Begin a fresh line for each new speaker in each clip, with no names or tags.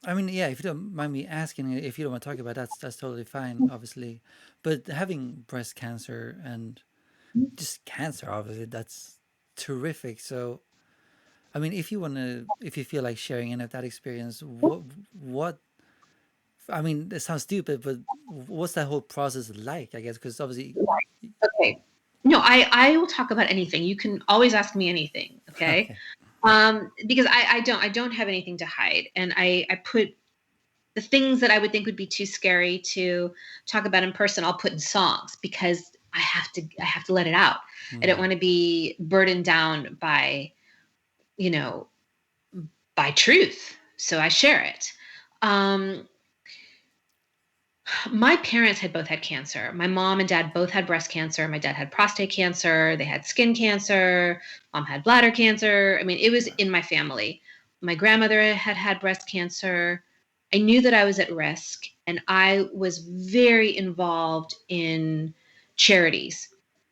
I mean, yeah, if you don't mind me asking, if you don't want to talk about that, that's totally fine, obviously. But having breast cancer and just cancer, obviously, that's terrific. So, I mean, if you want to, if you feel like sharing any of that experience, what, I mean, it sounds stupid, but what's that whole process like, I guess? Because obviously,
Okay. No, I will talk about anything. You can always ask me anything. Okay.
okay.
Because I don't have anything to hide. And I put the things that I would think would be too scary to talk about in person, I'll put in songs because I have to let it out. I don't
Hmm.
want to be burdened down you know, by truth. So I share it. Um, my parents had both had cancer. My mom and dad both had breast cancer. My dad had prostate cancer. They had skin cancer. Mom had bladder cancer. I mean, it was in my family. My grandmother had had breast cancer. I knew that I was at risk, and I was very involved in charities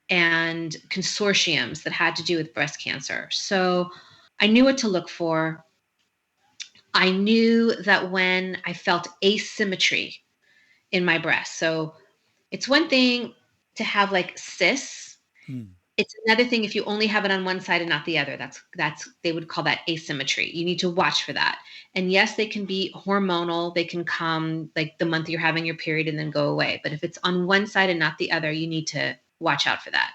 and consortiums that had to do with breast cancer. So I knew what to look for. I knew that when I felt asymmetry in my breast. So it's one thing to have like cysts.
Hmm.
It's another thing if you only have it on one side and not the other. That's they would call that asymmetry. You need to watch for that. And yes, they can be hormonal. They can come like the month you're having your period and then go away. But if it's on one side and not the other, you need to watch out for that.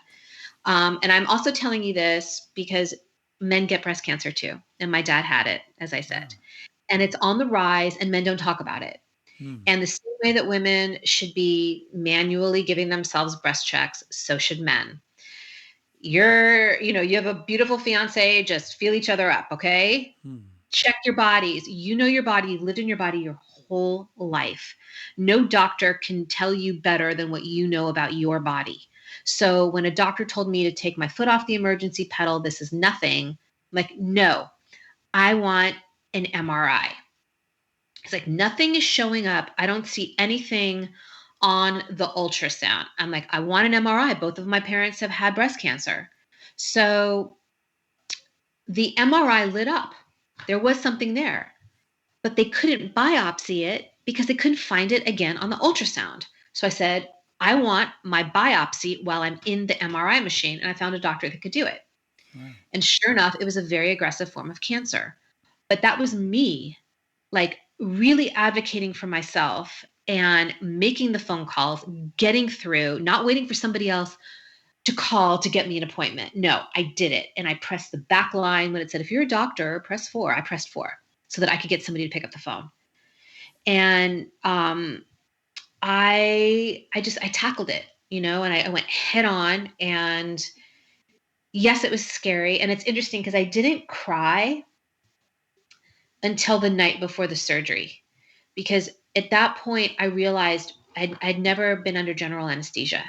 And I'm also telling you this because men get breast cancer too. And my dad had it, as I said.
Oh.
And it's on the rise, and men don't talk about it.
Hmm.
And the same way that women should be manually giving themselves breast checks, so should men. You have a beautiful fiance, just feel each other up, okay?
Hmm.
Check your bodies. You know your body, you've lived in your body your whole life. No doctor can tell you better than what you know about your body. So when a doctor told me to take my foot off the emergency pedal, this is nothing. I'm like, no, I want an MRI. It's like nothing is showing up. I don't see anything on the ultrasound. I'm like, I want an MRI. Both of my parents have had breast cancer. So the MRI lit up. There was something there, but they couldn't biopsy it because they couldn't find it again on the ultrasound. So I said, I want my biopsy while I'm in the MRI machine. And I found a doctor that could do it.
Wow.
And sure enough, it was a very aggressive form of cancer. But that was me like really advocating for myself and making the phone calls, getting through, not waiting for somebody else to call to get me an appointment. No, I did it. And I pressed the back line when it said, if you're a doctor, press four. I pressed four so that I could get somebody to pick up the phone. And I tackled it, and I went head on. And yes, it was scary. And it's interesting because I didn't cry until the night before the surgery because at that point I realized I'd never been under general anesthesia.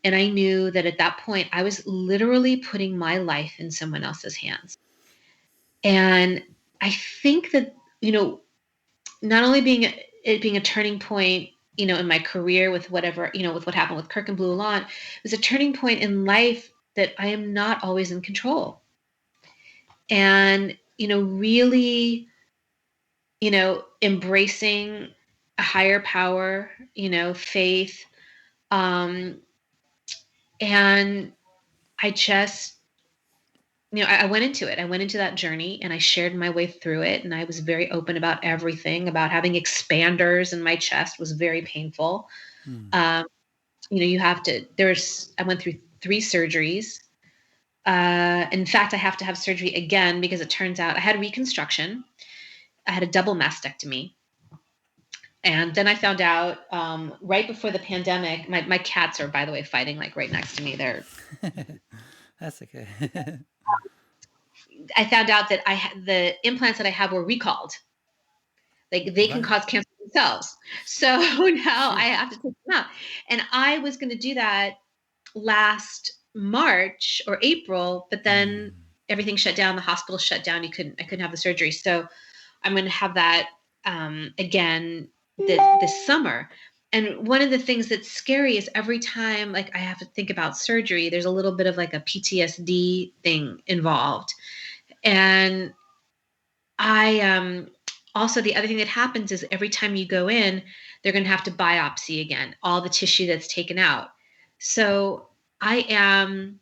And I knew that at that point I was literally putting my life in someone else's hands. And I think that, not only being a turning point, in my career with whatever, with what happened with Kirk and Blue Lawn, it was a turning point in life that I am not always in control. And, really, embracing a higher power, faith. Um, and I just, I went into it. I went into that journey and I shared my way through it. And I was very open about everything, about having expanders in my chest was very painful.
Hmm.
Um, I went through 3 surgeries. In fact, I have to have surgery again because it turns out I had reconstruction. I had a double mastectomy. And then I found out right before the pandemic, my cats are, by the way, fighting like right next to me.
That's okay.
I found out that the implants that I have were recalled. Like they can
What?
cause cancer themselves. So now I
Shit.
have to take them out. And I was going to do that last March or April, but then
Hmm.
everything shut down. The hospital shut down. I couldn't have the surgery. So I'm going to have that again this summer. And one of the things that's scary is every time like I have to think about surgery, there's a little bit of like a PTSD thing involved. And I also the other thing that happens is every time you go in, they're going to have to biopsy again, all the tissue that's taken out. So I am,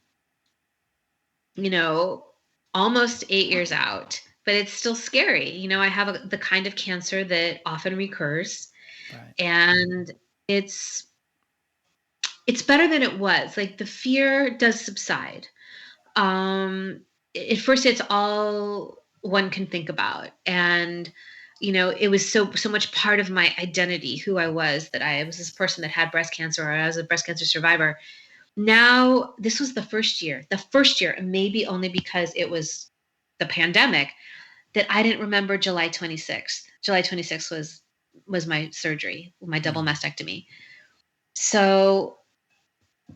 you know, almost 8 years out, but it's still scary. I have the kind of cancer that often recurs,
Right.
and it's it's better than it was. Like, the fear does subside. Um, at first, it's all one can think about, and it was so much part of my identity, who I was, that I was this person that had breast cancer, or I was a breast cancer survivor. Now, this was the first year, and maybe only because it was the pandemic, that I didn't remember July 26th. July 26th was my surgery, my double
Mm.
mastectomy. So,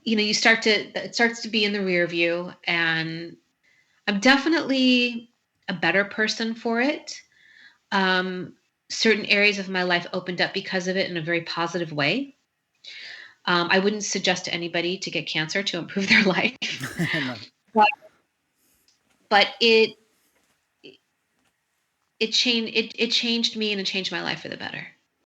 it starts to be in the rear view, and I'm definitely a better person for it. Um, Certain areas of my life opened up because of it in a very positive way. I wouldn't suggest to anybody to get cancer to improve their life,
No.
but, but it changed me, and it changed my life for the better.